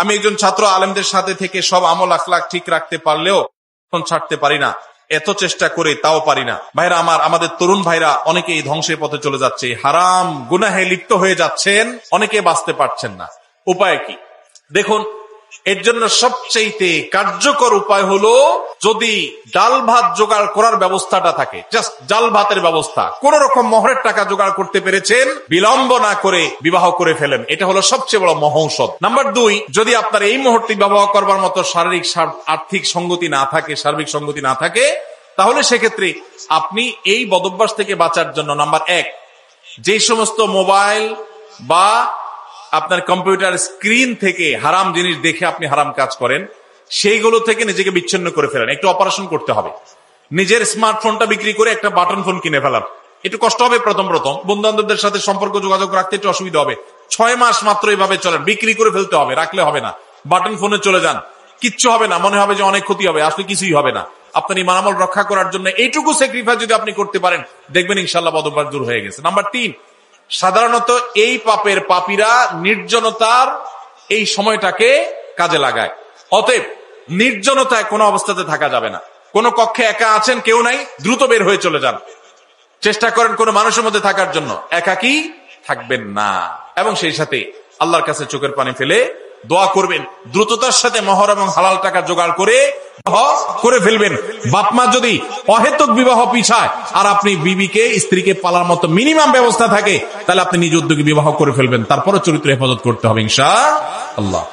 আমি একজন ছাত্র আলেমদের সাথে থেকে সব আমল আখলাক ঠিক রাখতে পারলেও এখন ছাড়তে পারি না, এত চেষ্টা করে তাও পারি না। ভাইরা আমার, আমাদের তরুণ ভাইরা অনেকে এই ধ্বংসের পথে চলে যাচ্ছে, হারাম গুনাহে লিপ্ত হয়ে যাচ্ছেন, অনেকে বাঁচতে পারছেন না। উপায় কি? দেখুন, এর জন্য সবচেয়ে কার্যকর উপায় হলো যদি ডাল ভাত জোগাড় করার ব্যবস্থাটা থাকে, জাস্ট ডাল ভাতের ব্যবস্থা, কোন রকম মোহরের টাকা জোগাড় করতে পেরেছেন, বিলম্ব না করে বিবাহ করে ফেলেন, এটা হলো সবচেয়ে বড় মহৌষধ। নাম্বার 2, যদি আপনার এই মুহূর্তে বিবাহ করবার মতো শারীরিক আর্থিক সঙ্গতি না থাকে, সার্বিক সঙ্গতি না থাকে, তাহলে সেক্ষেত্রে আপনি এই বদভ্যাস থেকে বাঁচার জন্য নাম্বার 1, যে সমস্ত মোবাইল বা আপনার কম্পিউটার স্ক্রিন থেকে হারাম জিনিস দেখে আপনি হারাম কাজ করেন, সেইগুলো থেকে নিজেকে বিচ্ছিন্ন করে ফেলেন। একটু অপারেশন করতে হবে, নিজের স্মার্টফোনটা বিক্রি করে একটা বাটন ফোন কিনে ফেলান। একটু কষ্ট হবে প্রথম বন্ধু বান্ধবদের সাথে সম্পর্ক যোগাযোগ রাখতে একটু অসুবিধা হবে, 6 মাস মাত্র এইভাবে চলেন, বিক্রি করে ফেলতে হবে, রাখলে হবে না, বাটন ফোনে চলে যান, কিচ্ছু হবে না, মনে হবে যে অনেক ক্ষতি হবে, আসলে কিছুই হবে না। আপনার ইমান আমল রক্ষা করার জন্য এইটুকু স্যাক্রিফাইস যদি আপনি করতে পারেন, দেখবেন ইনশাআল্লাহ বদভ্যাস দূর হয়ে গেছে। নাম্বার 3, সাধারণত এই পাপের পাপীরা নির্জনতার এই সময়টাকে কাজে লাগায়। অতএব নির্জনতায় কোনো অবস্থাতে থাকা যাবে না। কোন কক্ষে একা আছেন, কেউ নাই, দ্রুত বের হয়ে চলে যান, চেষ্টা করেন কোনো মানুষের মধ্যে থাকার জন্য, একাকী থাকবেন না। এবং সেই সাথে আল্লাহর কাছে চোখের পানি ফেলে দোয়া করবেন, দ্রুততার সাথে মোহর এবং হালাল টাকা জোগাড় করে ফেলবেন। বাপমা যদি অহেতুক বিবাহ পিছায় আর আপনি বিবিকে, স্ত্রীকে পালার মতো মিনিমাম ব্যবস্থা থাকে, তাহলে আপনি নিজ উদ্যোগে বিবাহ করে ফেলবেন, তারপরে চরিত্র হেফাজত করতে হবে ইনশাআল্লাহ।